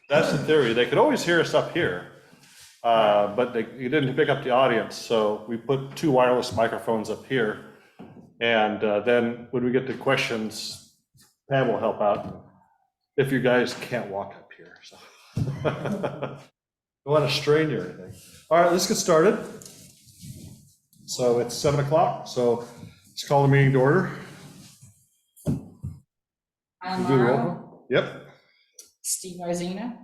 That's the theory. They could always hear us up here, but you didn't pick up the audience. So we put 2 wireless microphones up here. And then when we get to questions, Pam will help out if you guys can't walk up here. So don't want to strain you or anything. All right, let's get started. So it's 7 o'clock. So let's call the meeting to order. Alan Morrow. Yep. Steve Arzina.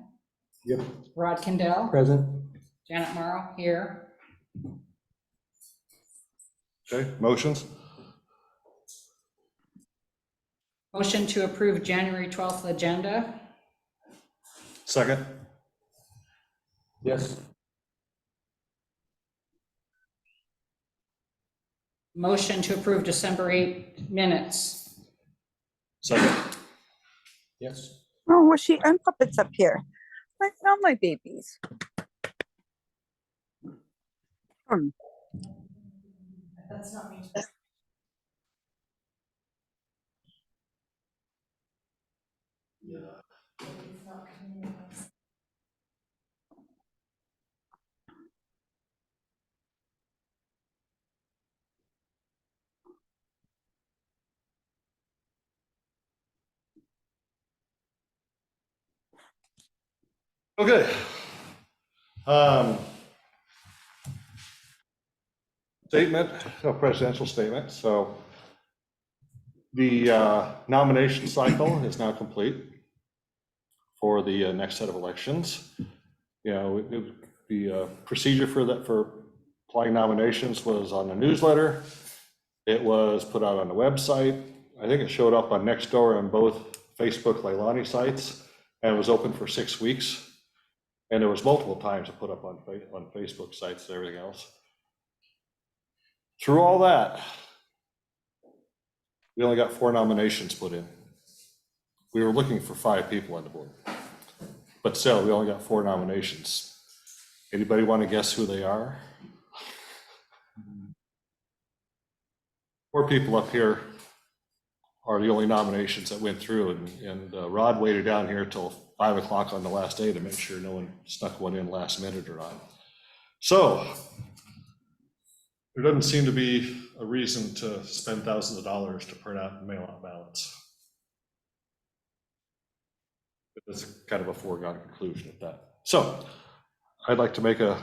Yep. Rod Kendall. Present. Janet Morrow here. Okay, motions? Motion to approve January 12th agenda. Second? Yes. Motion to approve December 8 minutes. Second? Yes. Oh, well, and puppets up here. Like, all my babies. That's not me. Yeah. Okay. Statement, a presidential statement. So the nomination cycle is now complete for the next set of elections. You know, the procedure for that, for applying nominations, was on the newsletter. It was put out on the website. I think it showed up on Nextdoor and both Facebook Leilani sites, and it was open for 6 weeks. And there was multiple times to put up on Facebook sites and everything else. Through all that, we only got 4 nominations put in. We were looking for 5 people on the board, but still, we only got 4 nominations. Anybody want to guess who they are? 4 people up here are the only nominations that went through, and Rod waited down here till 5 o'clock on the last day to make sure no one snuck one in last minute or not. So there doesn't seem to be a reason to spend thousands of dollars to print out and mail out ballots. It's kind of a foregone conclusion at that. So I'd like to make a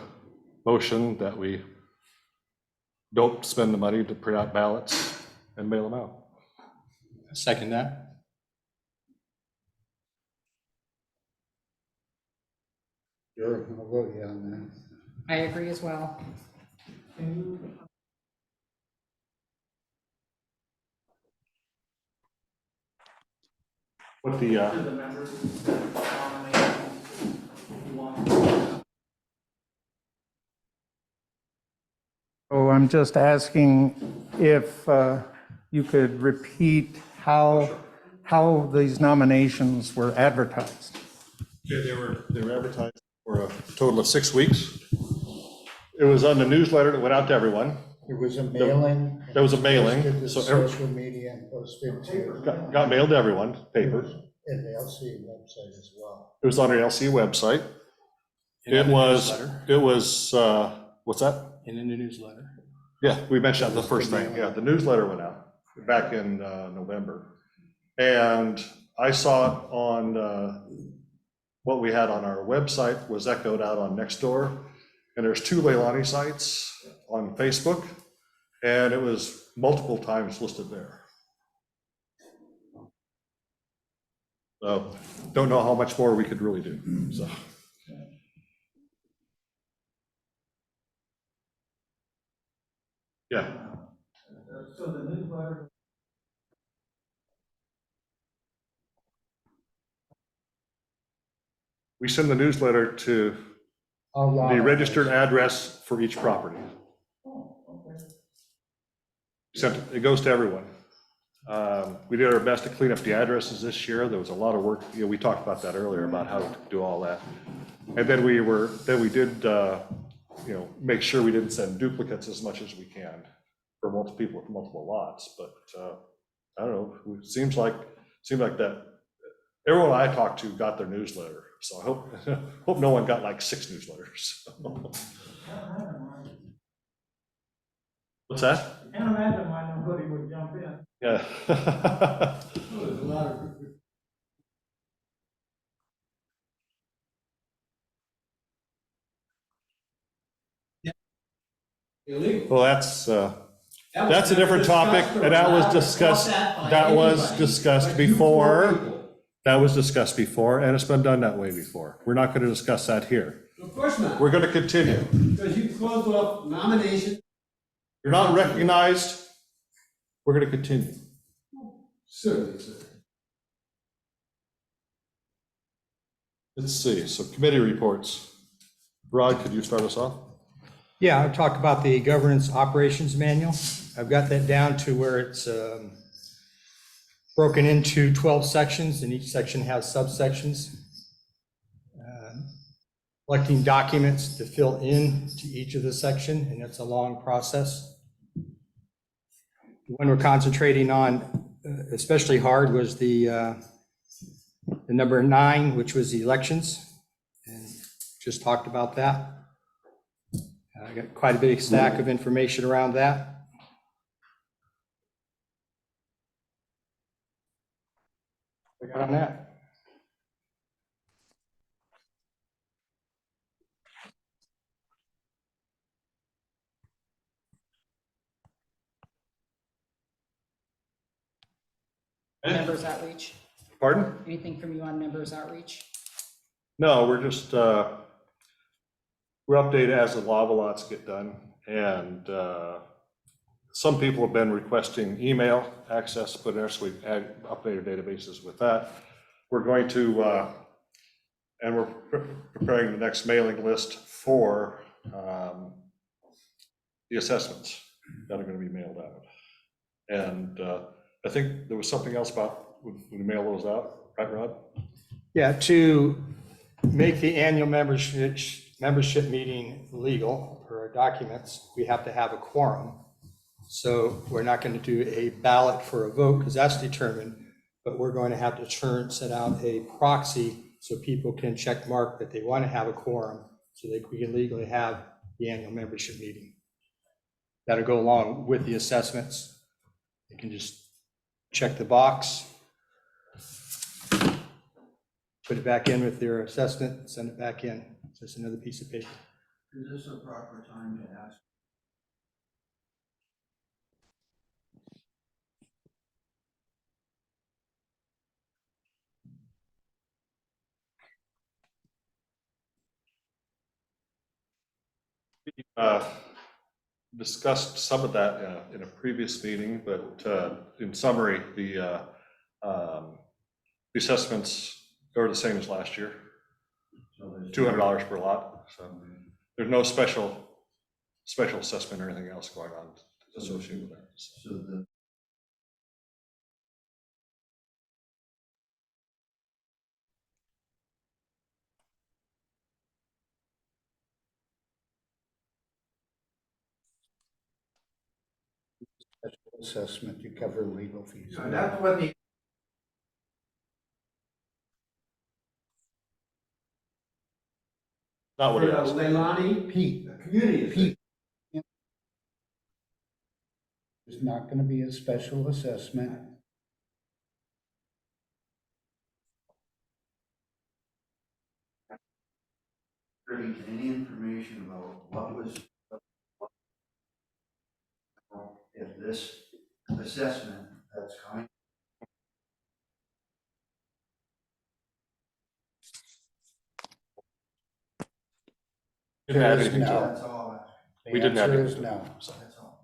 motion that we don't spend the money to print out ballots and mail them out. Second that. Sure, I'll vote yeah on that. I agree as well. What the Oh, I'm just asking if you could repeat how these nominations were advertised. Okay, they were advertised for a total of 6 weeks. It was on the newsletter that went out to everyone. It was a mailing. There was a mailing, Posted to so social media and posted to. got mailed to everyone, paper. And the LCA website as well. It was on our LCA website. It was, what's that? And in the newsletter. Yeah, we mentioned that the first thing. Yeah, the newsletter went out back in November. And I saw it on, what we had on our website was echoed out on Nextdoor. And there's 2 Leilani sites on Facebook, and it was multiple times listed there. So don't know how much more we could really do, so. Yeah. So the newsletter. We send the newsletter to the registered address for each property. It goes to everyone. We did our best to clean up the addresses this year. There was a lot of work. You know, we talked about that earlier about how to do all that. And then we did, you know, make sure we didn't send duplicates as much as we can for multiple people with multiple lots. But I don't know. It seemed like that everyone I talked to got their newsletter. So I hope, hope no one got like 6 newsletters. What's that? Can't imagine why nobody would jump in. Yeah. There's a lot of. Illegal. Well, that's a different topic, and that was discussed before. That was discussed before, and it's been done that way before. We're not going to discuss that here. Of course not. We're going to continue. Because you closed off nomination. You're not recognized. We're going to continue. Certainly, sir. Let's see, so committee reports. Rod, could you start us off? Yeah, I'll talk about the governance operations manual. I've got that down to where it's broken into 12 sections, and each section has subsections. Collecting documents to fill in to each of the section, and it's a long process. When we're concentrating on, especially hard, was the number 9, which was the elections, and just talked about that. I got quite a big stack of information around that. I got on that. Members outreach. Pardon? Anything from you on members outreach? No, we're just, we're updated as the lava lots get done, and some people have been requesting email access put in there, so we've updated databases with that. We're going to, and we're preparing the next mailing list for the assessments that are going to be mailed out. And I think there was something else about when we mail those out, right, Rod? Yeah, to make the annual membership meeting legal for our documents, we have to have a quorum. So we're not going to do a ballot for a vote because that's determined, but we're going to have to set out a proxy so people can check mark that they want to have a quorum so that we can legally have the annual membership meeting. That'll go along with the assessments. You can just check the box, put it back in with their assessment, send it back in. It's just another piece of paper. Is this a proper time to ask? Discussed some of that in a previous meeting, but in summary, the assessments are the same as last year, $200 per lot. So there's no special assessment or anything else going on associated with that. So the Assessment to cover legal fees. So that's what the. Not what it is. Leilani, Pete, the community. Pete. There's not gonna be a special assessment. Privy to any information about what was, if this assessment that's coming. Didn't add There is anything to no. it. That's all. The We didn't have answer anything is to it. no. So, That's all.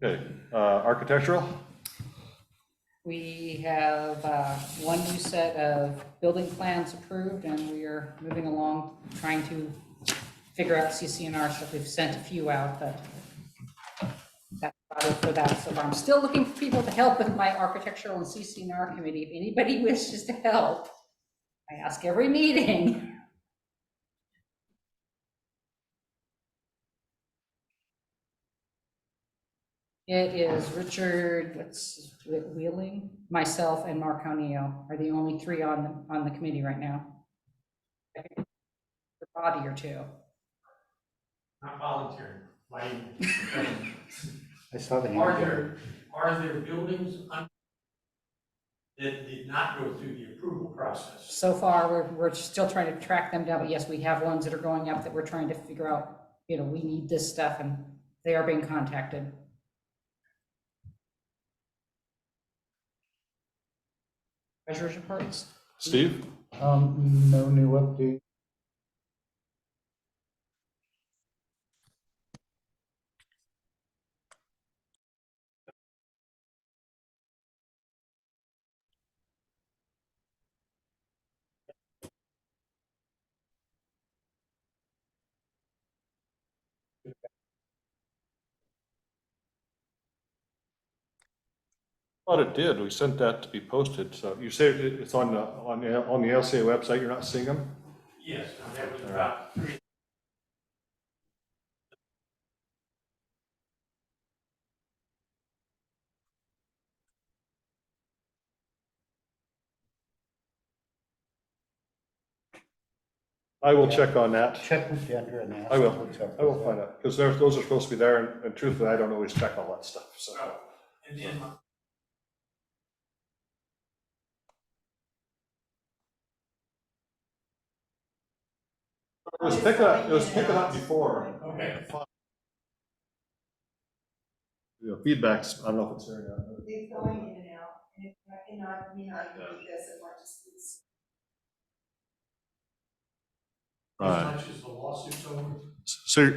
okay, architectural. We have one new set of building plans approved, and we are moving along, trying to figure out CCNR stuff. We've sent a few out, but that's about it for that. So I'm still looking for people to help with my architectural and CCNR committee. If anybody wishes to help, I ask every meeting. It is Richard, Wheeling, myself, and Mark O'Neill are the only three on the committee right now. Bobby or two. Not volunteering, I saw the Are hand. there buildings that did not go through the approval process? So far, we're still trying to track them down, but yes, we have ones that are going up that we're trying to figure out, we need this stuff, and they are being contacted. Treasurer's reports? Steve? No new update. Thought it did. We sent that to be posted. So you say it's on the LCA website. You're not seeing them? Yes, now that was about 3. I will check on that. Check with Kendra and ask. I will. what's up I will with find that. out, because those are supposed to be there, and truthfully, I don't always check all that stuff, so. And then It was picking up before. Okay. Feedbacks, I don't know if it's there yet. It's going in and out, and if I cannot, I need this, it might just be. as much as the lawsuit's over.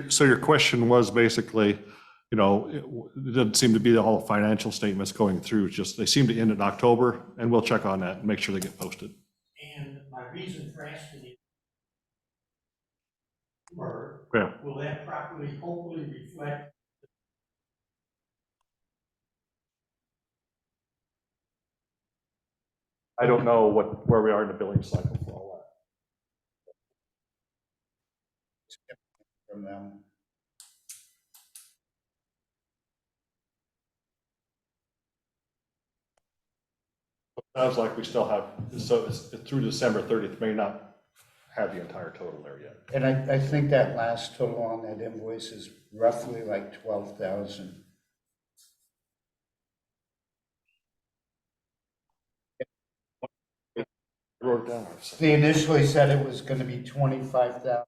So your question was basically, it doesn't seem to be all the financial statements going through, it's just, they seem to end in October, and we'll check on that and make sure they get posted. And my reason for asking you, Yeah. will that properly, hopefully reflect? I don't know where we are in the billing cycle for all From them. that. Sounds like we still have, so it's through December 30th, may not have the entire total there yet. And I think that last total on that invoice is roughly like 12,000. I wrote it down. They initially said it was gonna be 25,000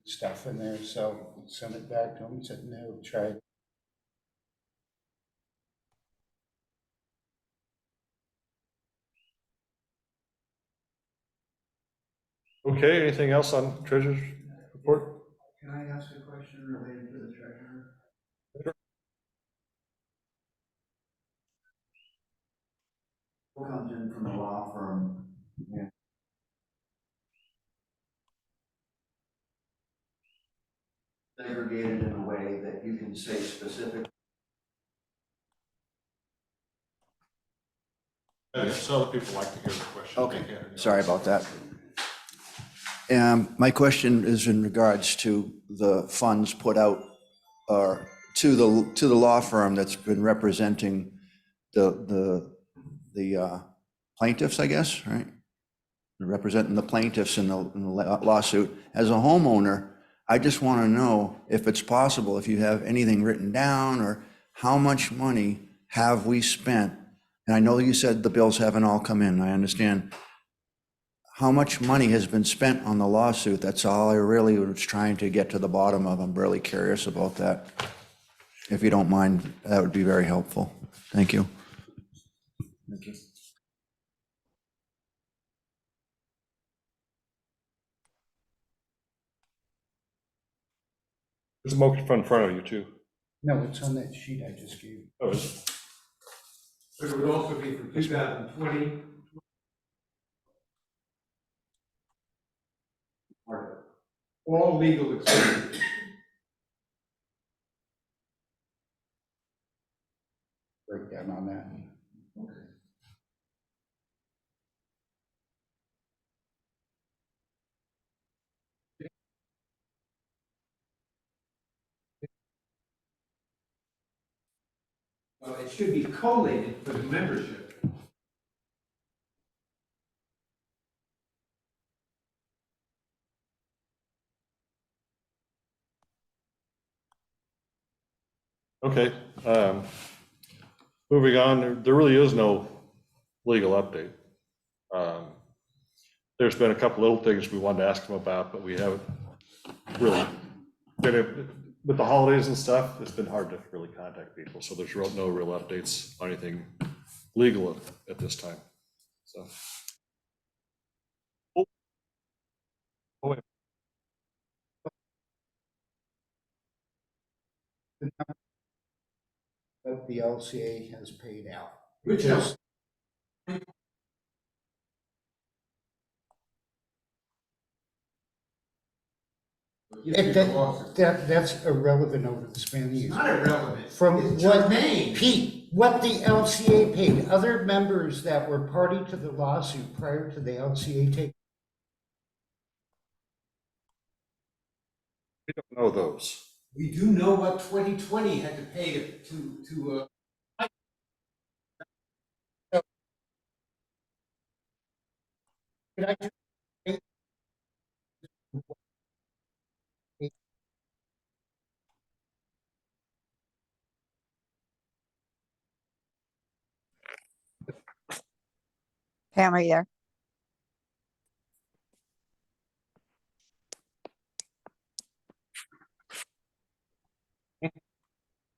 stuff in there, so sent it back to them, said no, try it. Okay, anything else on treasurer's report? Can I ask a question related to the treasurer? Who comes in from the law firm and segregated in a way that you can say specific? So other people like to hear the question. Okay, sorry about that. My question is in regards to the funds put out to the law firm that's been representing the plaintiffs, I guess, right? Representing the plaintiffs in the lawsuit. As a homeowner, I just want to know if it's possible, if you have anything written down, or how much money have we spent? And I know you said the bills haven't all come in, I understand. How much money has been spent on the lawsuit? That's all I really was trying to get to the bottom of. I'm really curious about that. If you don't mind, that would be very helpful. Thank you. Thank you. There's a microphone in front of you too. No, it's on that sheet I just gave you. Oh, is it? But it would also be for 2020. All legal expenses. Breakdown on that. It should be collated for the membership. Okay, moving on, there really is no legal update. There's been a couple little things we wanted to ask him about, but we haven't really with the holidays and stuff, it's been hard to really contact people, so there's no real updates on anything legal at this time, so. Oh, wait. That the LCA has paid out. Which is, That's irrelevant over the span of it's years. not irrelevant. From It's what, germane. Pete, what the LCA paid, other members that were party to the lawsuit prior to the LCA taking. We don't know those. We do know what 2020 had to pay to Pam, are you there?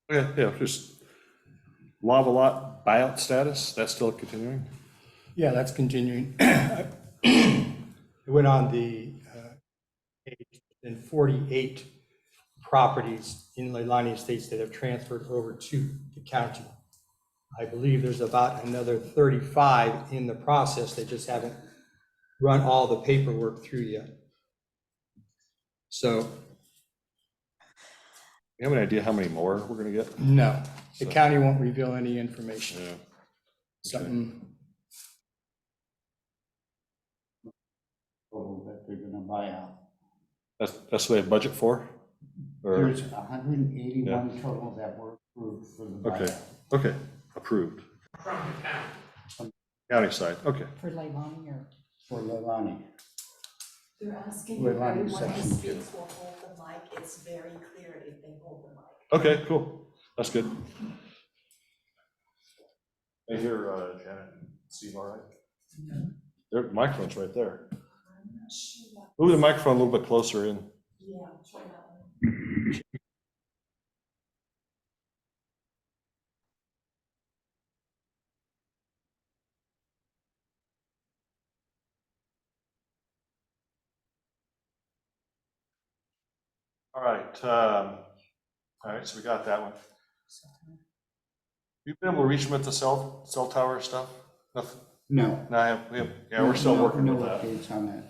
Yeah, just lava lot buyout status, that's still continuing? Yeah, that's continuing. It went on the page in 48 properties in Leilani Estates that have transferred over to the county. I believe there's about another 35 in the process. They just haven't run all the paperwork through yet. So, You have any idea how many more we're gonna get? no, the county won't reveal any information. Yeah. Something, That they're gonna buy out. That's what they have budget for? Or, There's 181 total that were approved for the okay, buyout. okay, approved. from the town. County side, okay. For Leilani or? For Leilani. They're asking We're if on everyone who section two. speaks will hold the mic. It's very clear if they hold the mic. Okay, cool, that's good. I hear Janet and Steve all right? Their microphone's right there. I'm not sure what. Move the microphone a little bit closer in. Yeah, try that one. All right, so we got that one. You've been able to reach them at the cell tower stuff? Nothing? No. No, yeah, we're still working No with that. updates on that.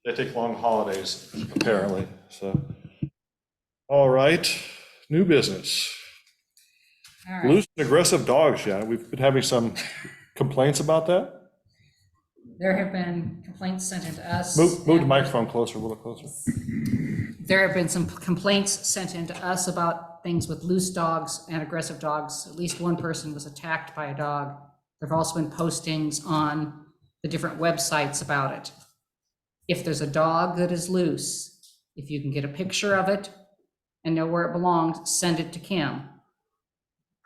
They take long holidays, apparently, so. All right, new business. All right. Loose and aggressive dogs, Janet. We've been having some complaints about that. There have been complaints sent into us. Move the and microphone closer, a little closer. There have been some complaints sent into us about things with loose dogs and aggressive dogs. At least one person was attacked by a dog. There have also been postings on the different websites about it. If there's a dog that is loose, if you can get a picture of it and know where it belongs, send it to Kim.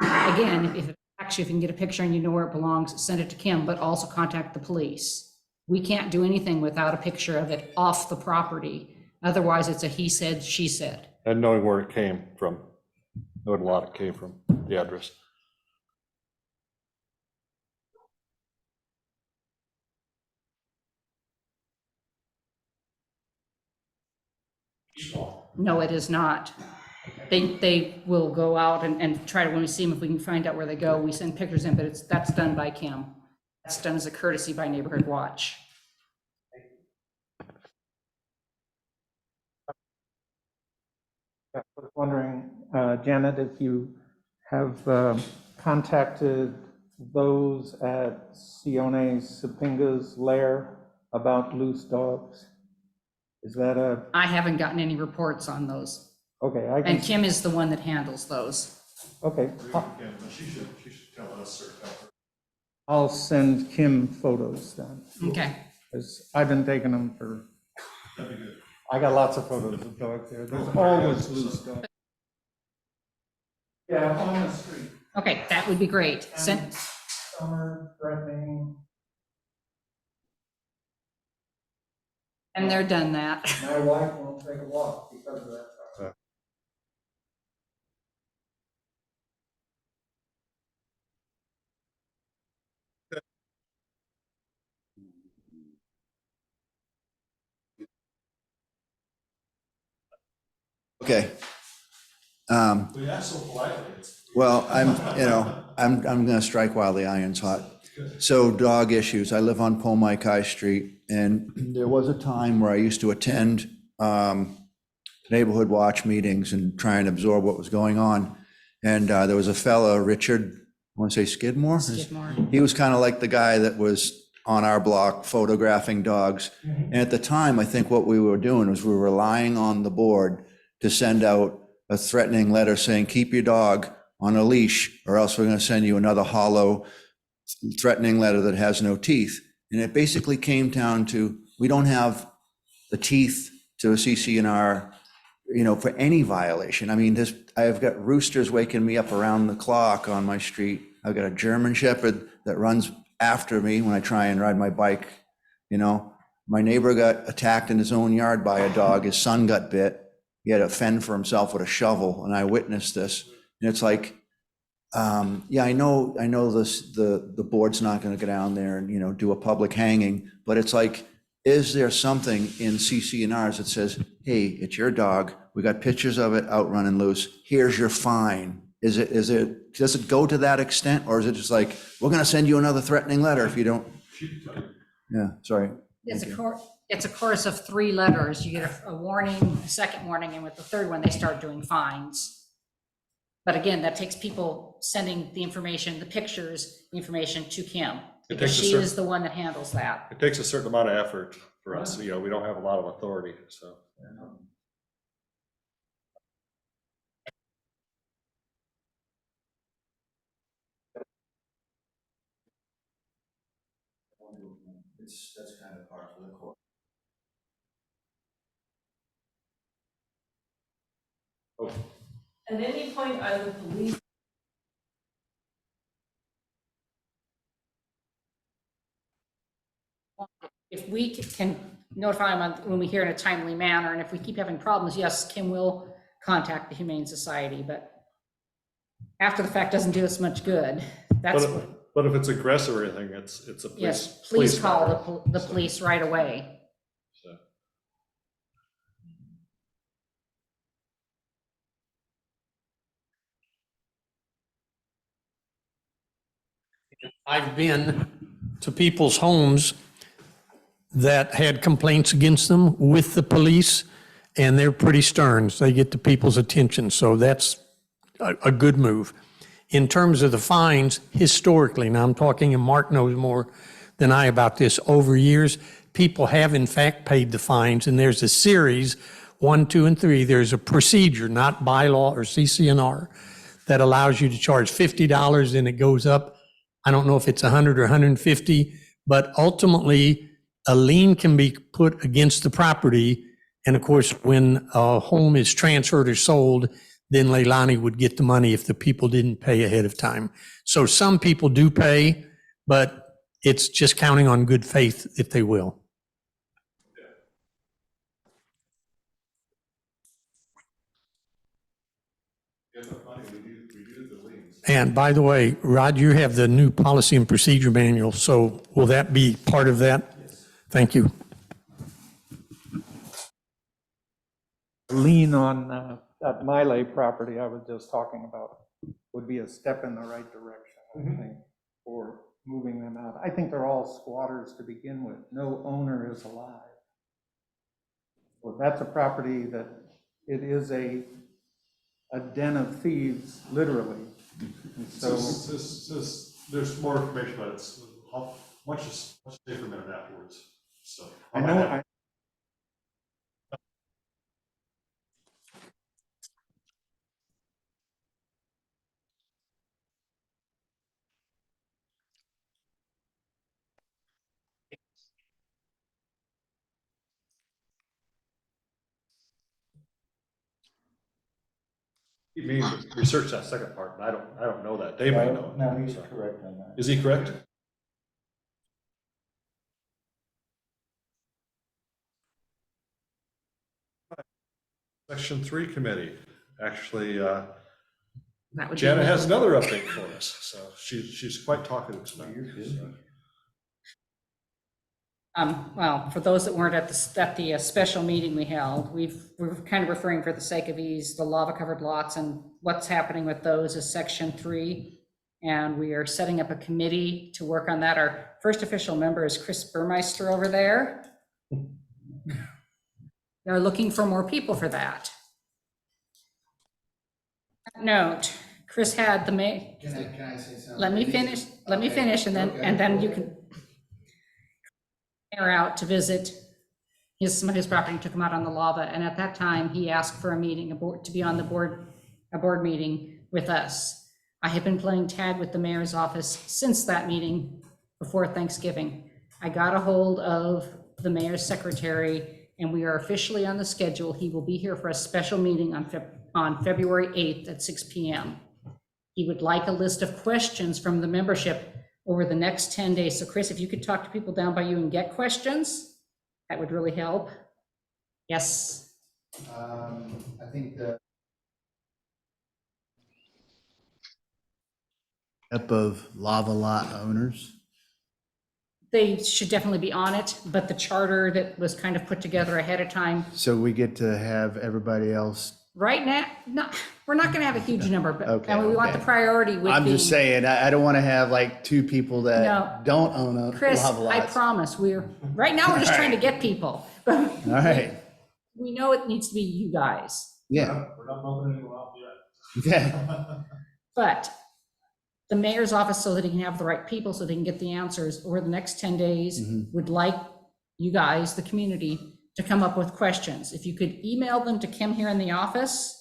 Again, if you can get a picture and you know where it belongs, send it to Kim, but also contact the police. We can't do anything without a picture of it off the property. Otherwise, it's a he said, she said. And knowing where it came from, knowing a lot it came from, the address. No, it is not. They will go out and try to, when we see them, if we can find out where they go, we send pictures in, but that's done by Kim. That's done as a courtesy by Neighborhood Watch. I was wondering, Janet, if you have contacted those at Sione Sapinga's lair about loose dogs? Is that I haven't gotten any reports on those. okay, I And can, Kim is the one that handles those. Okay, But she should tell us or tell her. I'll send Kim photos then, Okay. because I've been taking them for, That'd be good. I got lots of photos of dogs there. There's always loose dogs. Yeah, on the street. Okay, that would be great. And summer threatening, And they're done that. my wife won't take a walk because of that. Okay. We asked so politely. Well, I'm gonna strike while the iron's hot. So dog issues, I live on Pomaikai Street, and there was a time where I used to attend neighborhood watch meetings and try and absorb what was going on. And there was a fella, Richard, I want to say Skidmore? Skidmore. He was kind of like the guy that was on our block photographing dogs. And at the time, I think what we were doing was we were relying on the board to send out a threatening letter saying, keep your dog on a leash, or else we're going to send you another hollow threatening letter that has no teeth. And it basically came down to, we don't have the teeth to a CCNR, for any violation. I mean, I've got roosters waking me up around the clock on my street. I've got a German Shepherd that runs after me when I try and ride my bike. My neighbor got attacked in his own yard by a dog. His son got bit. He had to fend for himself with a shovel, and I witnessed this. And it's like, yeah, I know this, the board's not going to go down there and, do a public hanging, but it's like, is there something in CCNRs that says, hey, it's your dog, we got pictures of it out running loose, here's your fine? Does it go to that extent, or is it just like, we're going to send you another threatening letter if you don't? Yeah, sorry. It's a course of 3 letters. You get a warning, a second warning, and with the third one, they start doing fines. But again, that takes people sending the information, the pictures, the information to Kim, because she is the one that handles that. It takes a certain amount of effort for us, we don't have a lot of authority, so. That's kind of part of the court. At any point, are the police If we can notify them when we hear in a timely manner, and if we keep having problems, yes, Kim will contact the Humane Society, but after the fact doesn't do us much good. That's But if it's aggressive or anything, it's a police. yes, please matter. call the police right away. So. I've been to people's homes that had complaints against them with the police, and they're pretty stern. So they get the people's attention. So that's a good move. In terms of the fines, historically, now I'm talking, and Mark knows more than I about this, over years, people have in fact paid the fines, and there's a series, 1, 2, and 3. There's a procedure, not bylaw or CCNR, that allows you to charge $50, and it goes up. I don't know if it's 100 or 150, but ultimately a lien can be put against the property. And of course, when a home is transferred or sold, then Leilani would get the money if the people didn't pay ahead of time. So some people do pay, but it's just counting on good faith if they will. And by the way, Rod, you have the new policy and procedure manual, so will that be part of that? Yes. Thank you. Lien on that Miley property I was just talking about would be a step in the right direction, I think, for moving them out. I think they're all squatters to begin with. No owner is alive. Well, that's a property that it is a den of thieves, literally. And so There's more information, but it's much safer than afterwards, so. I know, He may research that second part, but I don't know that. Dave might know. No, he's So. correct on that. Is he correct? Section 3 committee, actually, That would be Jana me. has another update for us, so she's quite talkative tonight. So. Well, for those that weren't at the special meeting we held, we're kind of referring for the sake of ease, the lava covered lots and what's happening with those is section 3. And we are setting up a committee to work on that. Our first official member is Chris Burmeister over there. They're looking for more people for that. Note, Chris had the Can I say something? let me finish, and then you can air out to visit some of his property, took him out on the lava, and at that time, he asked for a meeting, to be on a board meeting with us. I have been playing tag with the mayor's office since that meeting before Thanksgiving. I got a hold of the mayor's secretary, and we are officially on the schedule. He will be here for a special meeting on February 8th at 6 p.m. He would like a list of questions from the membership over the next 10 days. So Chris, if you could talk to people down by you and get questions, that would really help. Yes. I think the up of lava lot owners. They should definitely be on it, but the charter that was kind of put together ahead of time, So we get to have everybody else. right now, no, we're not gonna have a huge number, but Okay, and we want the okay. priority with I'm being. just saying, I don't want to have like two people No. that don't own a Chris, lava I lots. promise, right now, we're just trying to get people, but All right, we know it needs to be you guys. yeah, We're not bumping anyone off yet. yeah, But the mayor's office, so that he can have the right people, so they can get the answers over the next 10 days, would like you guys, the community, to come up with questions. If you could email them to Kim here in the office,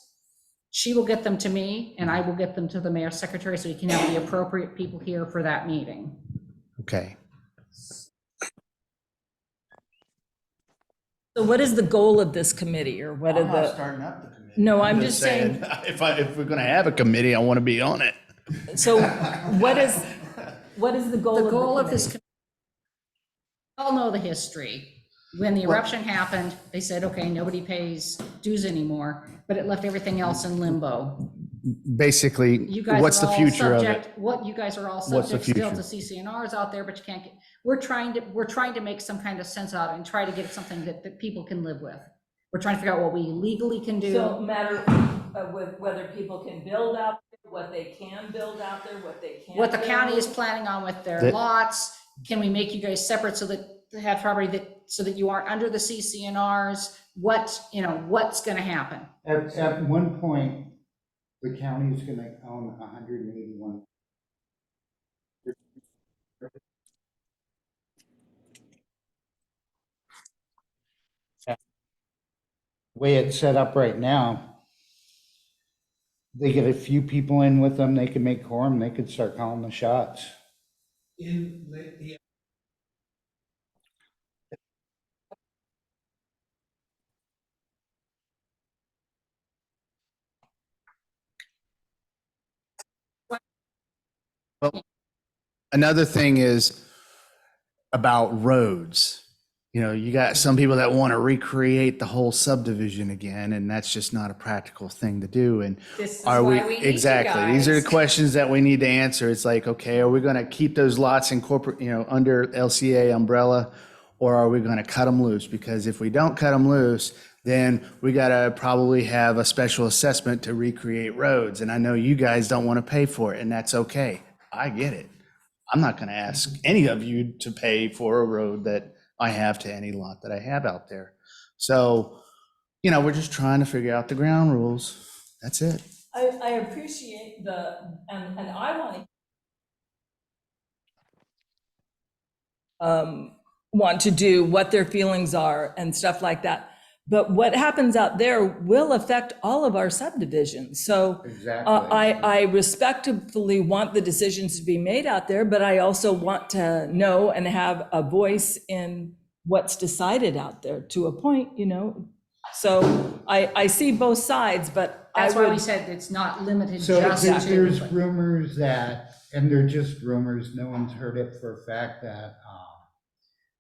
she will get them to me, and I will get them to the mayor's secretary, so he can have the appropriate people here for that meeting. okay. So what is the goal of this committee, or what are I'm not the, starting up the committee. No, I'm just saying- If we're going to have a committee, I want to be on it. so what is the goal of The the goal of committee? this, all know the history. When the eruption happened, they said, okay, nobody pays dues anymore, but it left everything else in limbo. Basically, You guys what's are the all future of it? subject- What, you guys are all What's the subject still future? to CCNRs out there, but you can't get, we're trying to make some kind of sense out of it and try to get something that people can live with. We're trying to figure out what we legally can So do. matter with whether people can build out there, what they can build out there, what they can't. What the county is build. planning on with their That- lots, can we make you guys separate so that, to have property that, so that you aren't under the CCNRs? What's gonna happen? At one point, the county is going to own 181. The way it's set up right now, they get a few people in with them, they can make quorum, they could start calling the shots. In the Another thing is about roads. You know, you got some people that want to recreate the whole subdivision again, and that's just not a practical thing to do. And This is are why we need you exactly? These are the guys. questions that we need to answer. It's like, okay, are we going to keep those lots in corporate, under LCA umbrella, or are we going to cut them loose? Because if we don't cut them loose, then we got to probably have a special assessment to recreate roads. And I know you guys don't want to pay for it, and that's okay. I get it. I'm not going to ask any of you to pay for a road that I have to any lot that I have out there. So, we're just trying to figure out the ground rules. That's it. I appreciate and I want to do what their feelings are and stuff like that. But what happens out there will affect all of our subdivisions. So Exactly. I respectfully want the decisions to be made out there, but I also want to know and have a voice in what's decided out there to a point, So I see both sides, but That's why we would, said it's not limited So just there's to. rumors that, and they're just rumors, no one's heard it for a fact, that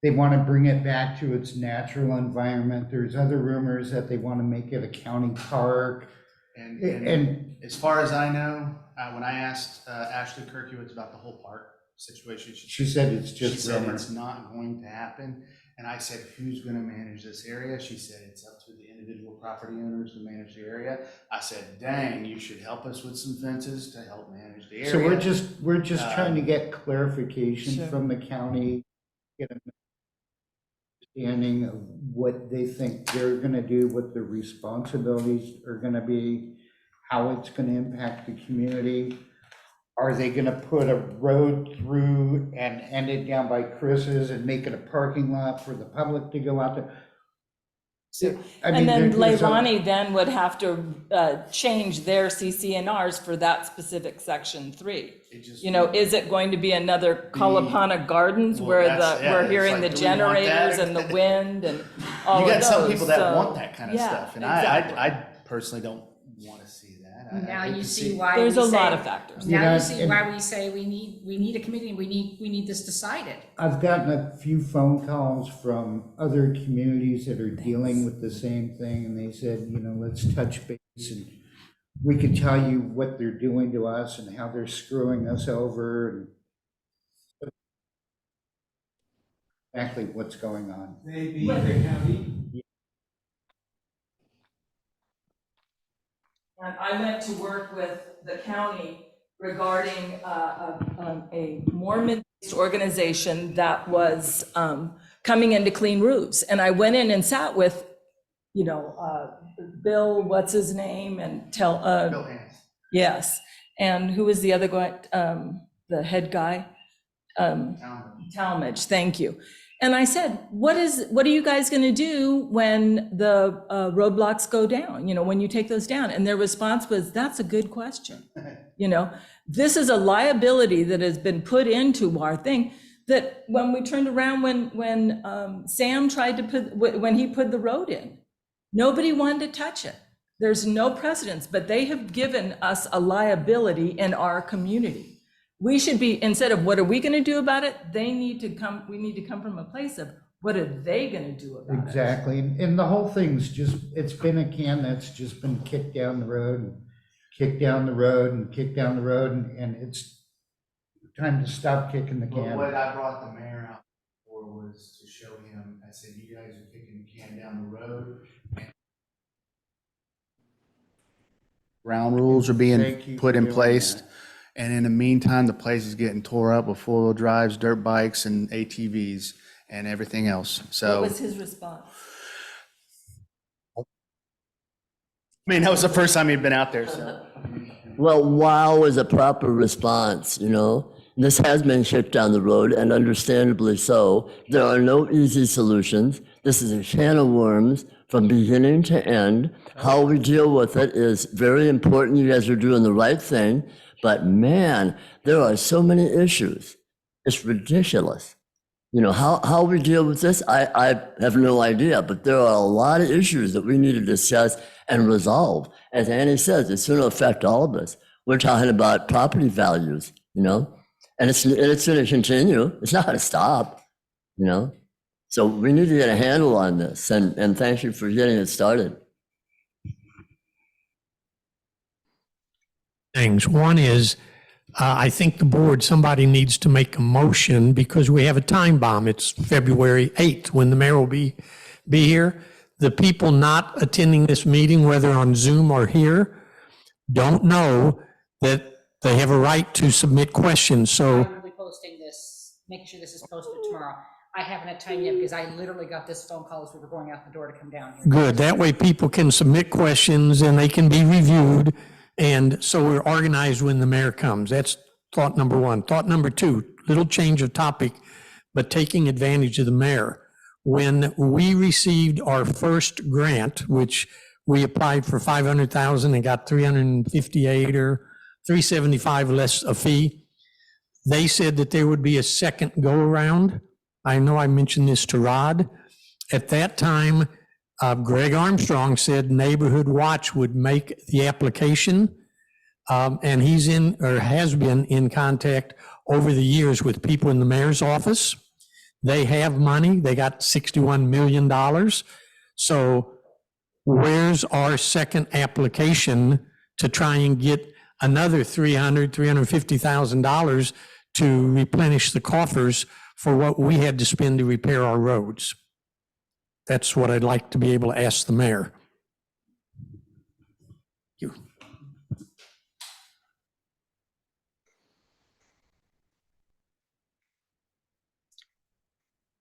they want to bring it back to its natural environment. There's other rumors that they want to make it a county park. And as far as I know, when I asked Ashley Kirkiewicz about the whole park situation, She said it's she just said rumor. it's not going to happen. And I said, who's going to manage this area? She said, it's up to the individual property owners to manage the area. I said, dang, you should help us with some fences to help manage the area. So we're just trying to get clarification Sure. from the county, get an understanding of what they think they're gonna do, what their responsibilities are gonna be, how it's gonna impact the community. Are they gonna put a road through and end it down by Chris's and make it a parking lot for the public to go out there? I mean, and then there's a- Leilani then would have to change their CCNRs for that specific section 3. It just- You know, is it going to be another Kalapana Gardens Well, where that's- yeah, we're it's hearing like, the do we want that? generators and the wind and all You of got some those, people that so- want that kind of yeah, stuff, and exactly. I personally don't want to see that. I Now hate you to see why. There's we a say- lot of factors. Now Yeah, you see and- why we say we need a committee, we need this decided. I've gotten a few phone calls from other communities that are dealing with the same thing, and they said, you know, let's touch base, and we can tell you what they're doing to us and how they're screwing us over, and exactly what's going on. Maybe the county. And I went to work with the county regarding a Mormon-based organization that was coming in to clean roofs. And I went in and sat with, you know, Bill, what's his name, and Bill Hannes. yes. And who was the other guy, the head guy? Talmadge, thank you. And I said, what are you guys going to do when the roadblocks go down? You know, when you take those down? And their response was, that's a good question. You know, this is a liability that has been put into our thing, that when we turned around, when Sam tried to when he put the road in, nobody wanted to touch it. There's no precedence, but they have given us a liability in our community. We should be, instead of what are we going to do about it, we need to come from a place of what are they going to do about it? Exactly, and the whole thing's just, it's been a can that's just been kicked down the road, and kicked down the road, and kicked down the road, and it's time to stop kicking the But can. what I brought the mayor out for was to show him, I said, you guys are kicking the can down the road. Ground rules are Thank being you put for in doing place. that. And in the meantime, the place is getting tore up with four-wheel drives, dirt bikes, and ATVs, and everything else. What So, was his response? I mean, that was the first time he'd been out there, so. Well, wow is a proper response, you know? This has been kicked down the road, and understandably so. There are no easy solutions. This is a can of worms from beginning to end. How we deal with it is very important. You guys are doing the right thing. But man, there are so many issues. It's ridiculous. You know, how we deal with this, I have no idea, but there are a lot of issues that we need to discuss and resolve. As Annie says, it's going to affect all of us. We're talking about property values, you know, and it's going to continue. It's not going to stop, you know. So we need to get a handle on this, and thank you for getting it started. Things. One is, I think the board, somebody needs to make a motion because we have a time bomb. It's February 8th when the mayor will be here. The people not attending this meeting, whether on Zoom or here, don't know that they have a right to submit questions. I So will be posting this, make sure this is posted tomorrow. I haven't had time yet because I literally got this phone call as we were going out the door to come down here. good. That way people can submit questions and they can be reviewed. And so we're organized when the mayor comes. That's thought number one. Thought number two, little change of topic, but taking advantage of the mayor. When we received our first grant, which we applied for 500,000 and got 358 or 375 less a fee, they said that there would be a second go around. I know I mentioned this to Rod. At that time, Greg Armstrong said Neighborhood Watch would make the application. And he's in, or has been in contact over the years with people in the mayor's office. They have money. They got $61 million. So where's our second application to try and get another $350,000 to replenish the coffers for what we had to spend to repair our roads? That's what I'd like to be able to ask the mayor. You.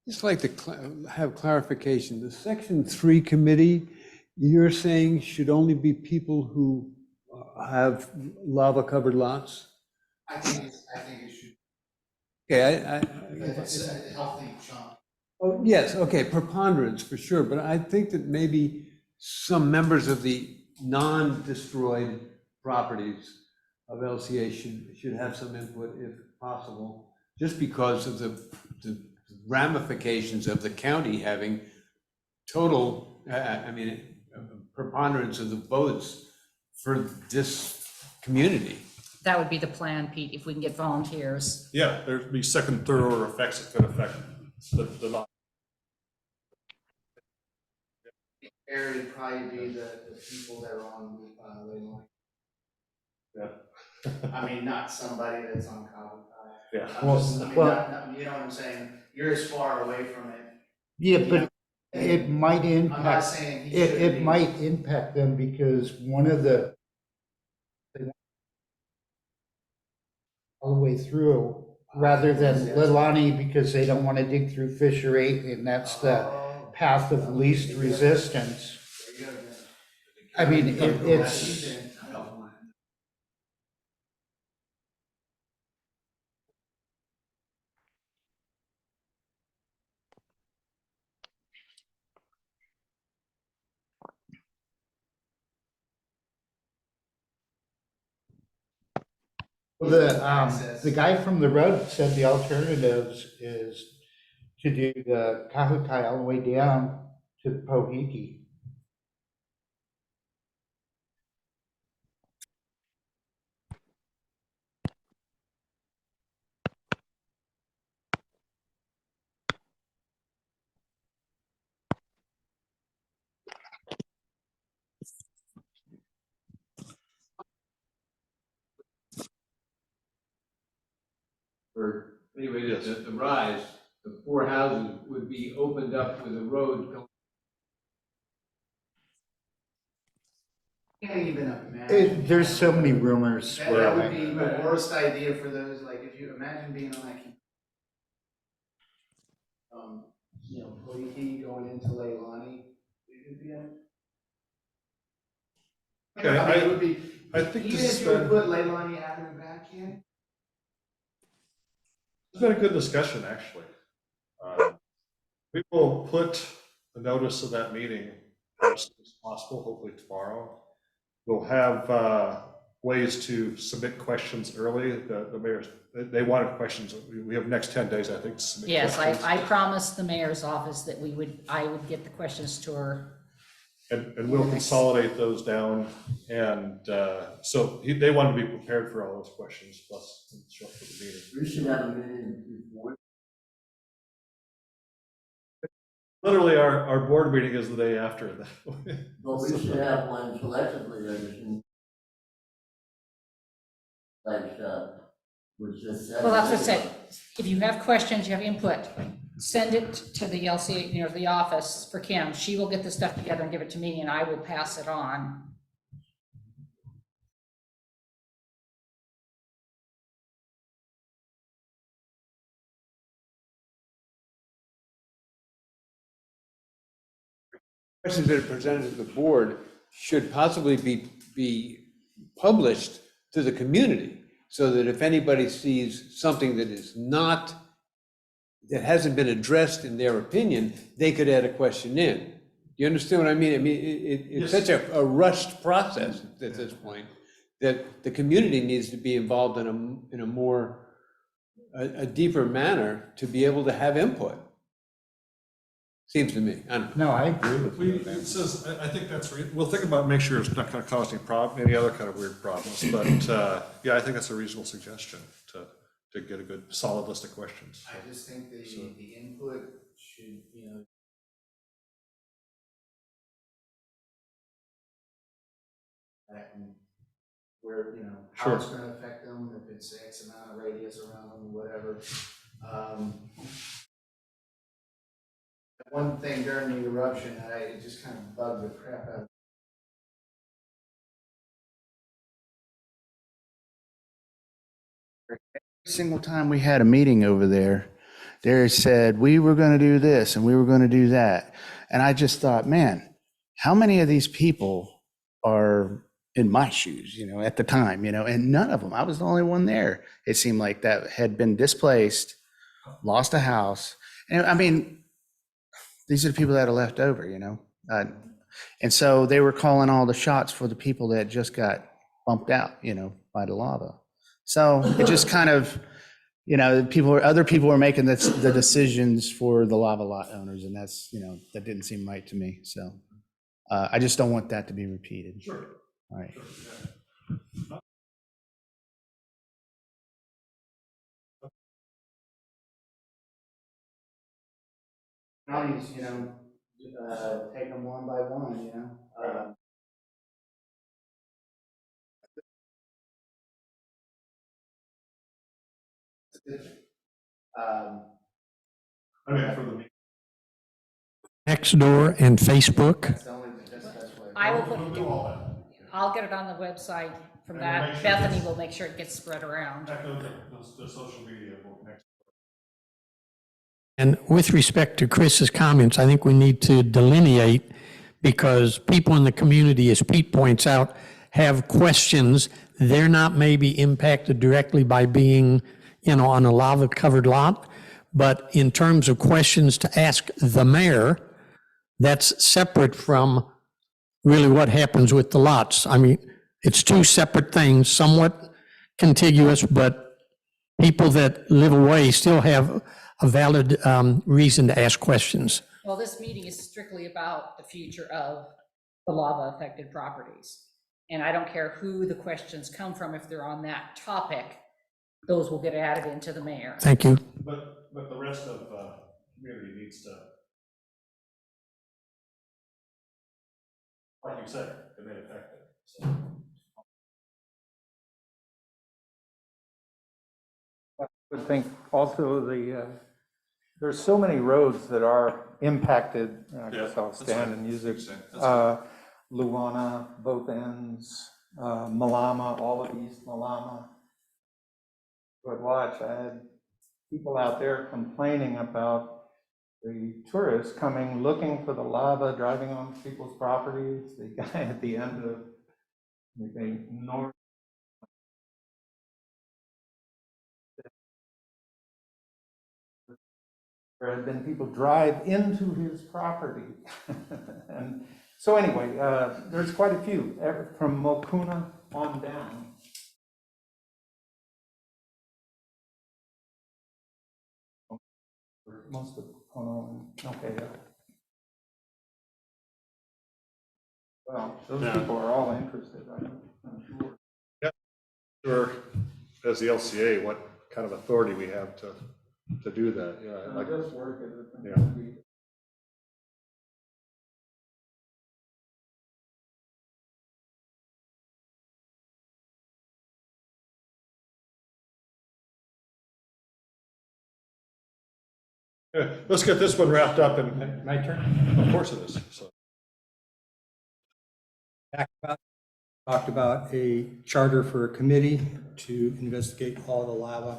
Just like to have clarification. The Section 3 committee, you're saying should only be people who have lava-covered lots? I think it should. Okay, It's a healthy chunk. oh, yes, okay, preponderance for sure, but I think that maybe some members of the non-destroyed properties of LCA should have some input if possible, just because of the ramifications of the county having total, preponderance of the votes for this community. That would be the plan, Pete, if we can get volunteers. Yeah, there'd be second, third order effects that could affect the lot. It would probably be the people that are on lane line. Yeah. I mean, not somebody that's on Cabo. Yeah. You know what I'm saying? You're as far away from it. Yeah, but it might I'm not impact, saying he it shouldn't be. might impact them because one of the all the way through, rather than Lilani, because they don't want to dig through Fisher 8, and that's the path of least resistance. I mean, it's, the guy from the road said the alternatives is to do the Kahutai all the way down to Pohiki. Or anyway, the rise, the 4 houses would be opened up with a road going. Can't even imagine. There's so many rumors That would swirling. be the worst idea for those, like, if you imagine being on that, Pohiki going into Leilani, it would be a. Okay, I mean, it would be, I think even this if has you would been, put Leilani Avenue back in. it's been a good discussion, actually. We will put the notice of that meeting as soon as possible, hopefully tomorrow. We'll have ways to submit questions early. The mayors, they wanted questions. We have next 10 days, I think, to submit Yes, questions. I promised the mayor's office that I would get the questions to her. And we'll consolidate those down. And so they want to be prepared for all those questions, plus show up for the meeting. We should have a meeting before. Literally, our board meeting is the day after that. But we should have one collectively, was just. Well, that's what I said. If you have questions, you have input, send it to the LCA, the office for Kim. She will get the stuff together and give it to me, and I will pass it on. Questions that are presented to the board should possibly be published to the community, so that if anybody sees something that is not, that hasn't been addressed in their opinion, they could add a question in. You understand what I mean? I mean, it's such a rushed process at this point, that the community needs to be involved in a more, a deeper manner to be able to have input. Seems to me, I don't know. No, I agree with you. It says, I think that's, we'll think about, make sure it's not gonna cause any other kind of weird problems, but, yeah, I think that's a reasonable suggestion to get a good solid list of questions. I just think the input should, and where, how it's gonna affect them, if it's X amount of radius around them, whatever. One thing during the eruption, it just kind of bugged the crap out of me. Every single time we had a meeting over there, they said, we were gonna do this and we were gonna do that. And I just thought, man, how many of these people are in my shoes, at the time, and none of them, I was the only one there. It seemed like that had been displaced, lost a house. And I mean, these are the people that are left over, and so they were calling all the shots for the people that just got bumped out, by the lava. So it just kind of, other people were making the decisions for the lava lot owners, and that's, that didn't seem right to me. So I just don't want that to be repeated. Sure. All right. Counties, take them one by one, I mean, for the. Nextdoor and Facebook. That's the best way. I will We'll do all that. I'll get it on the website. From And we'll that, make sure Bethany it's- will make sure it gets spread around. The social media will next. And with respect to Chris's comments, I think we need to delineate, because people in the community, as Pete points out, have questions. They're not maybe impacted directly by being, on a lava-covered lot, but in terms of questions to ask the mayor, that's separate from really what happens with the lots. I mean, it's two separate things, somewhat contiguous, but people that live away still have a valid reason to ask questions. Well, this meeting is strictly about the future of the lava-affected properties. And I don't care who the questions come from, if they're on that topic, those will get added into the mayor. Thank you. But the rest of community needs to, like you said, it may affect it. So. I would think also there's so many roads that are impacted. I guess I'll stand and use it. Luana, both ends, Malama, all of East Malama. But watch, I had people out there complaining about the tourists coming, looking for the lava, driving on people's properties. The guy at the end of the north. There had been people drive into his property. And so anyway, there's quite a few, from Mokuna on down. Most of, oh no, okay. Well, those people are all interested, I'm sure. Sure, as the LCA, what kind of authority we have to do that, yeah. Like, Just work at it. Yeah. Yeah, let's get this one wrapped up and, My turn. of course it is, so. Talked about a charter for a committee to investigate all the lava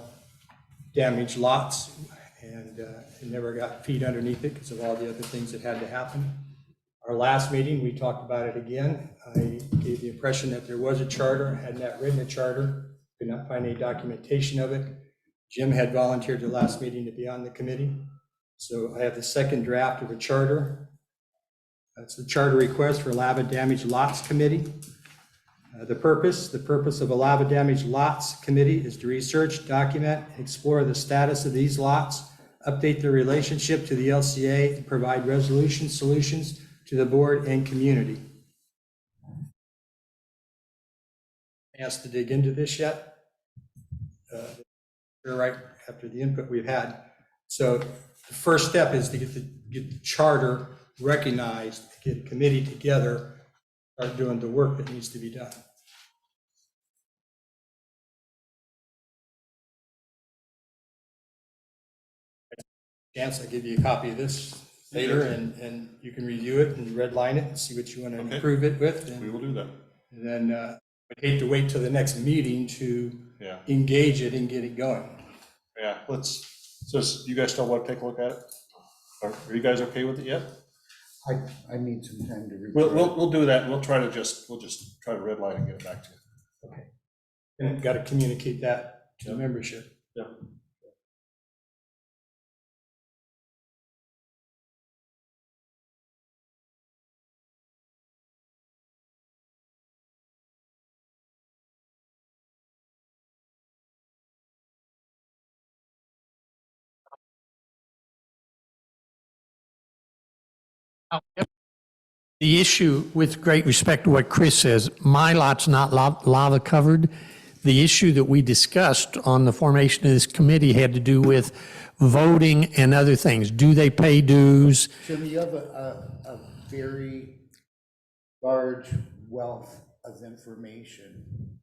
damaged lots, and it never got feet underneath it because of all the other things that had to happen. Our last meeting, we talked about it again. I gave the impression that there was a charter, had not written a charter, could not find any documentation of it. Jim had volunteered the last meeting to be on the committee. So I have the second draft of a charter. That's the charter request for Lava Damaged Lots Committee. The purpose of a Lava Damaged Lots Committee is to research, document, and explore the status of these lots update their relationship to the LCA, and provide resolution solutions to the board and community. Asked to dig into this yet? You're right, after the input we've had. So the first step is to get the charter recognized, get a committee together, start doing the work that needs to be done. Chance, I'll give you a copy of this later, and you can review it and redline it and see what you want to improve it with. We will do that. And then I'd hate to wait till the next meeting to Yeah. engage it and get it going. Yeah, you guys still want to take a look at it? Are you guys okay with it yet? I need some time to review. We'll do that. We'll try to just try to redline and get it back to you. Okay. And got to communicate that to the membership. Yeah. The issue, with great respect to what Chris says, my lot's not lava covered. The issue that we discussed on the formation of this committee had to do with voting and other things. Do they pay dues? Jim, you have a very large wealth of information,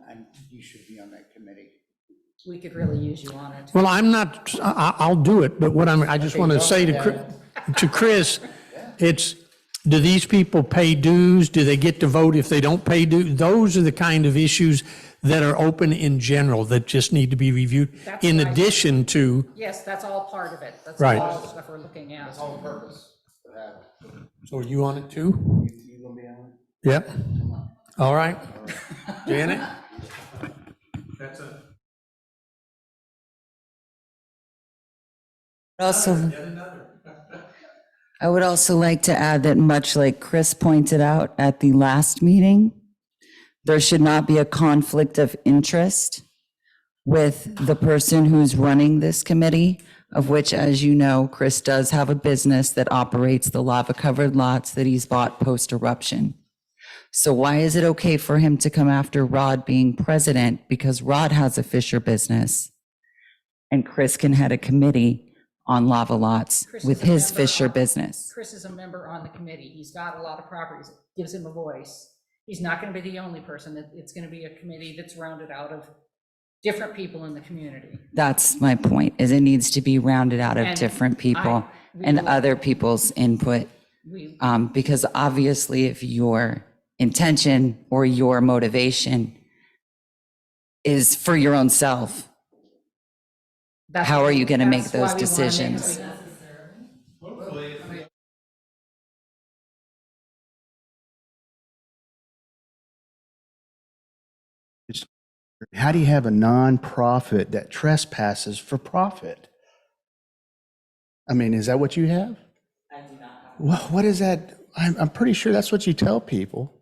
and you should be on that committee. We could really use you on it. Well, I'm not, I'll do it, but I just want to say to Chris, it's, do these people pay dues? Do they get to vote if they don't pay dues? Those are the kind of issues that are open in general that just need to be reviewed, That's in right. addition to, Yes, that's all part of it. That's Right. all stuff we're looking at. All the purpose for that. so are you on it too? You gonna be on Yep. All right. Janet? I would also like to add that, much like Chris pointed out at the last meeting, there should not be a conflict of interest with the person who's running this committee, of which, as you know, Chris does have a business that operates the lava-covered lots that he's bought post-eruption. So why is it okay for him to come after Rod being president? Because Rod has a Fisher business, and Chris can head a committee on lava lots Chris with is a his member Fisher on- business. Chris is a member on the committee. He's got a lot of properties. It gives him a voice. He's not going to be the only person. It's going to be a committee that's rounded out of different people in the community. That's my point, is it needs to be rounded out of And different people we and will- other people's input. We, Because obviously, if your intention or your motivation is for your own self, that's how are you going to make that's why those we wanna make decisions? it- How do you have a nonprofit that trespasses for profit? I mean, is that what you have? I do not have. Well, what is that? I'm pretty sure that's what you tell people,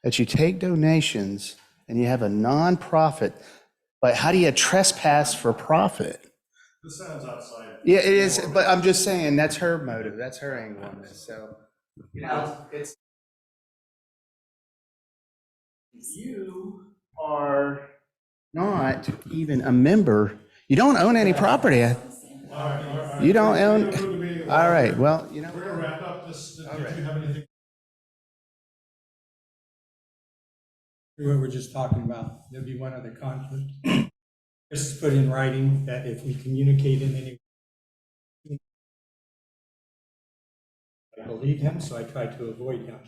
that you take donations and you have a nonprofit, but how do you trespass for profit? This sounds outside. Yeah, it is, but I'm just saying, that's her motive, that's her angle on this, so. You know, it's. You are not even a member, you don't own any property. You don't own, all right, well, you know. We're gonna wrap up this. Did right. you have anything? What we're just talking about, there'll be one other conflict. This is put in writing that if we communicate in any way, I believe him, so I try to avoid him.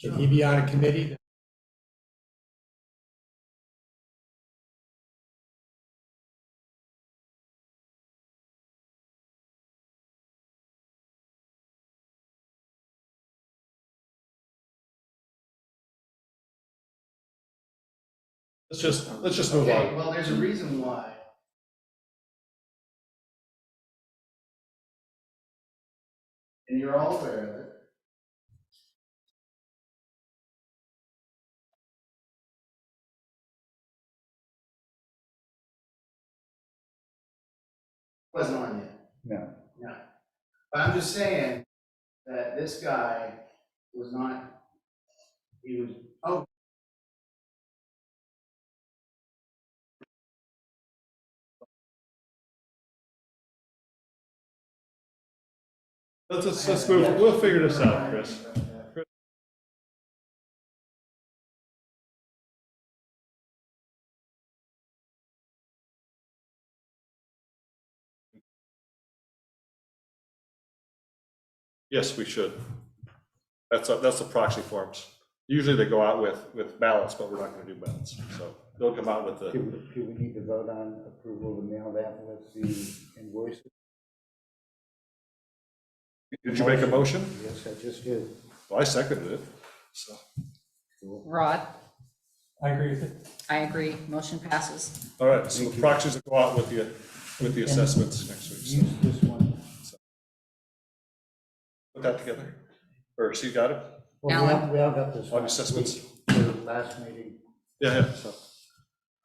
Can he be on a committee? Let's just move on. Well, there's a reason why. And you're all aware of it. Wasn't on yet. No. No. But I'm just saying that this guy was not, he was, oh, Let's move, we'll figure this out, Chris. Yes, we should. That's the proxy forms. Usually they go out with ballots, but we're not gonna do ballots, so they'll come out with the. Do we need to vote on approval to mail that with the invoices? Did you make a motion? Yes, I just did. Well, I seconded it, so. Rod? I agree with it. I agree. Motion passes. All right, so the proxies will go out with the assessments next week. So Use this one. put that together. Or, so you got it? Well, we all got this. On last assessments. week for the last meeting. Yeah, so.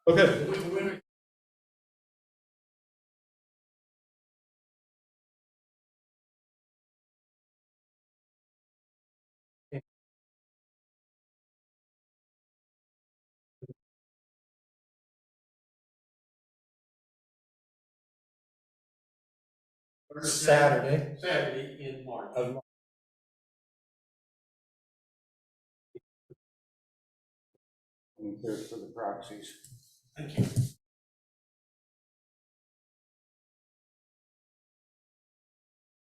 Okay. Saturday. Saturday in March. There's for the proxies. Thank you.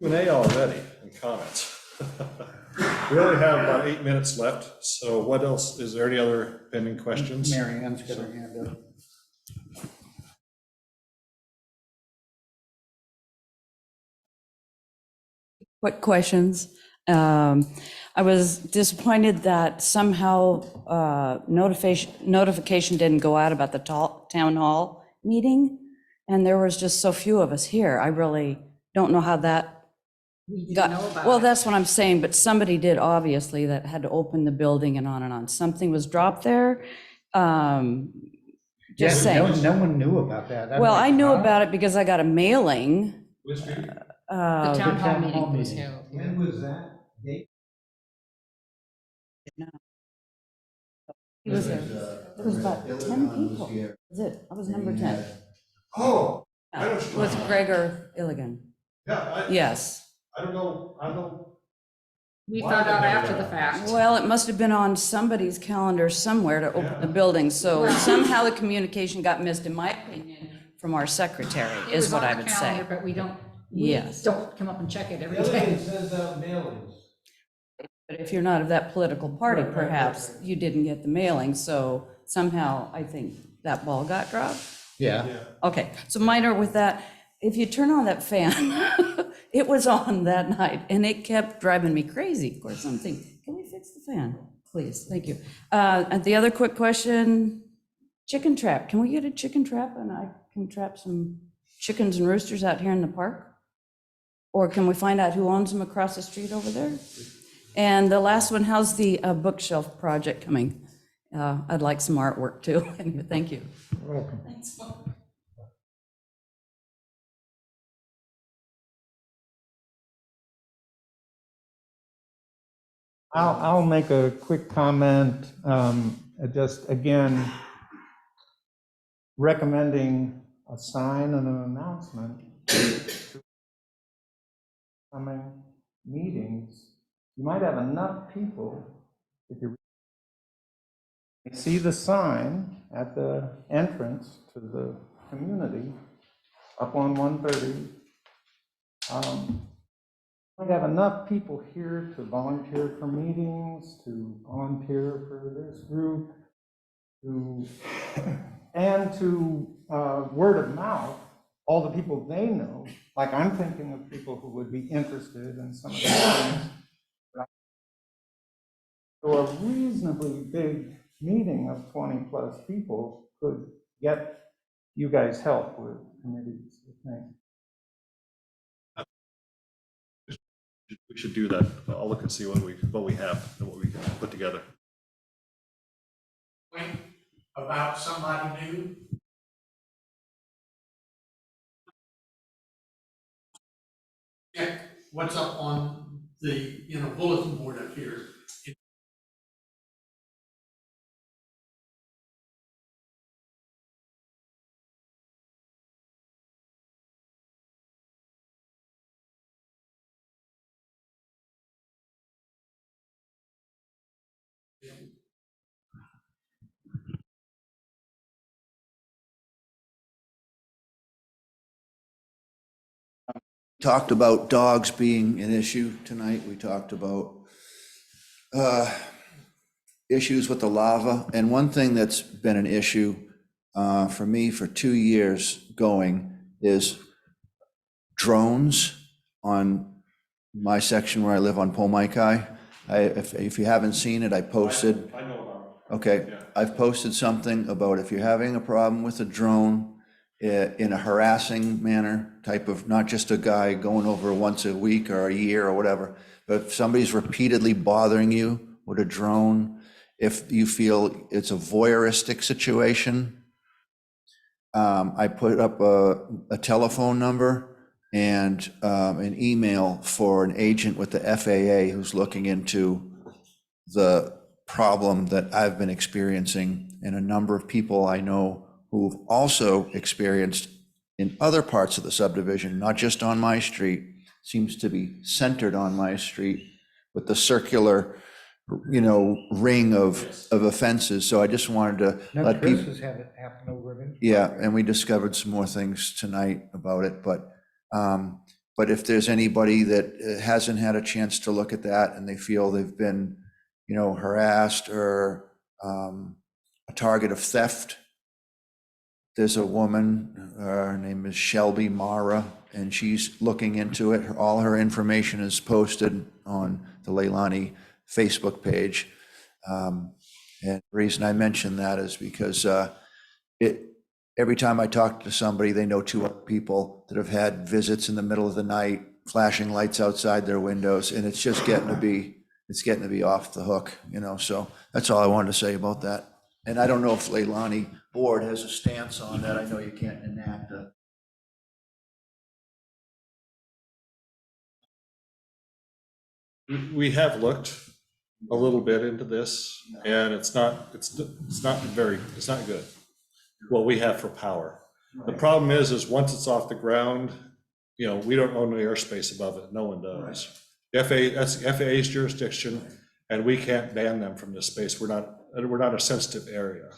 Q&A already and comments. We only have about 8 minutes left, so what else, is there any other pending questions? Mary Ann's got her hand up. Quick questions. I was disappointed that somehow notification didn't go out about the town hall meeting, and there was just so few of us here. I really don't know how that We didn't got. know about Well, it. that's what I'm saying, but somebody did obviously that had to open the building and on and on. Something was dropped there. Just saying. No one knew about that. I'm Well, like, I knew huh? about it because I got a mailing. Which meeting? The town hall town meeting hall was meeting. held. When was that date? He was there. There was about 10 people. Was it? I was number 10. Oh, I know Yeah, what it you're was talking about. Gregor Illigan. Yeah, Yes. I don't know. We Why found did out they after do the that? fact. Well, it must have been on somebody's calendar somewhere to open the building, so somehow the communication got missed, in my opinion, from our secretary, It was is what on I the would calendar, say. But we Yes. don't come up and check it every day. sends out mailings. But if you're not of that political party, perhaps you didn't get the mailing, so somehow I think that ball got dropped. Yeah. Okay, so minor with that, if you turn on that fan, it was on that night and it kept driving me crazy. Of course, I'm thinking, can we fix the fan? Please, thank you. And the other quick question, chicken trap. Can we get a chicken trap and I can trap some chickens and roosters out here in the park? Or can we find out who owns them across the street over there? And the last one, how's the bookshelf project coming? I'd like some artwork too. Anyway, thank you. You're welcome. Thanks. I'll make a quick comment, just again, recommending a sign and an announcement to coming meetings. You might have enough people, if you see the sign at the entrance to the community up on 130. Might have enough people here to volunteer for meetings, to volunteer for this group, and to word of mouth, all the people they know. Like I'm thinking of people who would be interested in some of the things. So a reasonably big meeting of 20 plus people could get you guys help with committees, I think. We should do that. I'll look and see what we have and what we can put together. About somebody new? check what's up on the, bulletin board up here. Talked about dogs being an issue tonight. We talked about issues with the lava. And one thing that's been an issue for me for 2 years going is drones on my section where I live on Pomaikai. If you haven't seen it, I posted. I know about it. Okay, Yeah. I've posted something about if you're having a problem with a drone in a harassing manner, type of, not just a guy going over once a week or a year or whatever, but if somebody's repeatedly bothering you with a drone, if you feel it's a voyeuristic situation, I put up a telephone number and an email for an agent with the FAA who's looking into the problem that I've been experiencing, and a number of people I know who've also experienced in other parts of the subdivision, not just on my street, seems to be centered on my street with the circular, ring of offenses. So I just wanted to Now, let Chris people. has had it happen over in. Yeah, and we discovered some more things tonight about it, but if there's anybody that hasn't had a chance to look at that and they feel they've been, harassed or a target of theft, there's a woman, her name is Shelby Mara, and she's looking into it. All her information is posted on the Leilani Facebook page. And the reason I mention that is because every time I talk to somebody, they know 2 other people that have had visits in the middle of the night, flashing lights outside their windows, and it's just getting to be off the hook, so that's all I wanted to say about that. And I don't know if Leilani board has a stance on that. I know you can't enact a. We have looked a little bit into this, and it's not good, what we have for power. The problem is once it's off the ground, we don't own the airspace above it. No one does. The FAA, that's the FAA's jurisdiction, and we can't ban them from this space. We're not a sensitive area.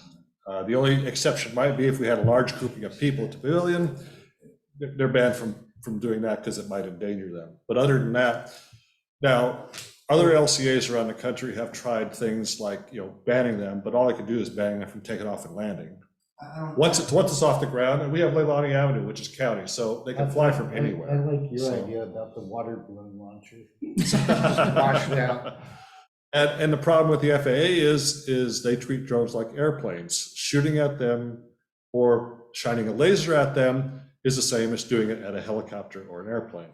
The only exception might be if we had a large grouping of people at the pavilion, they're banned from doing that because it might endanger them. But other than that, now, other LCAs around the country have tried things like, banning them, but all they can do is banning them from taking off and landing. Once it's off the ground, and we have Leilani Avenue, which is county, so they can fly from anywhere. I like your So- idea about the water balloon launcher. Wash it out. And the problem with the FAA is they treat drones like airplanes. Shooting at them or shining a laser at them is the same as doing it at a helicopter or an airplane.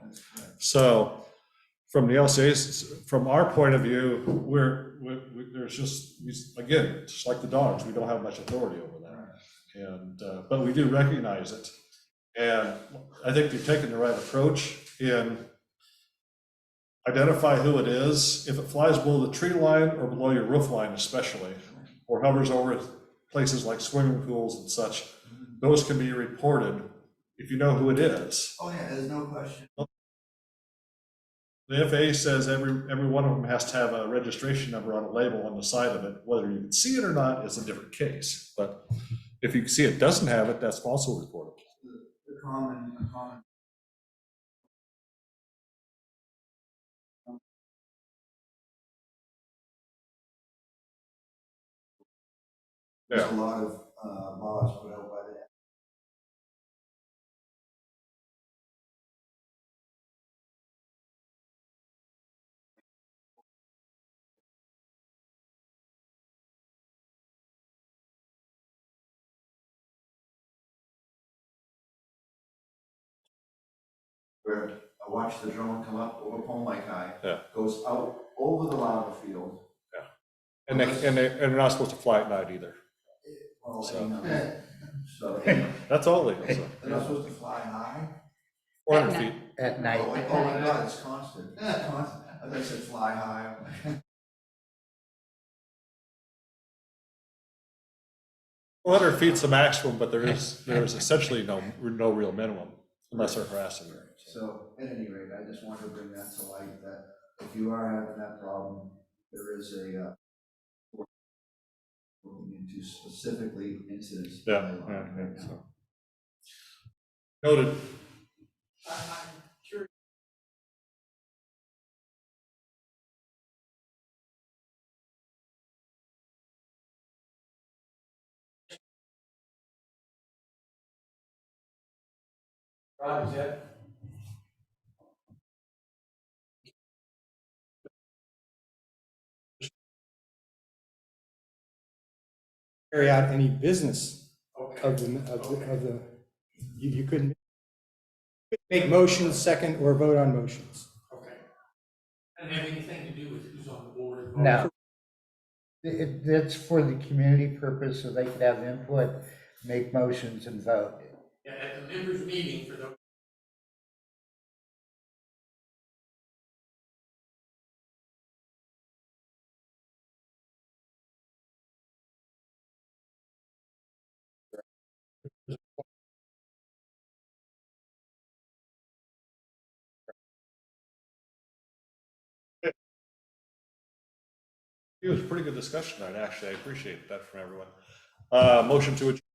So from the LCA's, from our point of view, there's just, again, just like the dogs, we don't have much authority over that. And, but we do recognize it. And I think you're taking the right approach in identify who it is. If it flies below the tree line or below your roof line especially, or hovers over places like swimming pools and such, those can be reported if you know who it is. Oh, yeah, there's no question. The FAA says every one of them has to have a registration number on a label on the side of it. Whether you can see it or not is a different case. But if you see it doesn't have it, that's also reportable. The common. There's a lot of laws put out by the. Where I watched the drone come up over Pomaikai, Yeah. goes out over the lava field. And they're not supposed to fly at night either. Well, So. So, That's all legal. So. they're not supposed to fly high. 400 At feet. night. at night. Oh, my God, it's constant. Constant. I thought I said fly high. 400 feet's the maximum, but there is essentially no real minimum unless they're harassing you. So at any rate, I just wanted to bring that to light, that if you are having that problem, there is a looking into specifically incidents. Yeah, so. Noted. Rob, is that? Carry out any business of the, you couldn't make motions, second, or vote on motions. Okay. Doesn't have anything to do with who's on the board. No. That's for the community purpose, so they could have input, make motions and vote. Yeah, at the members' meeting for those. It was a pretty good discussion tonight, actually. I appreciate that from everyone. Motion to adjourn.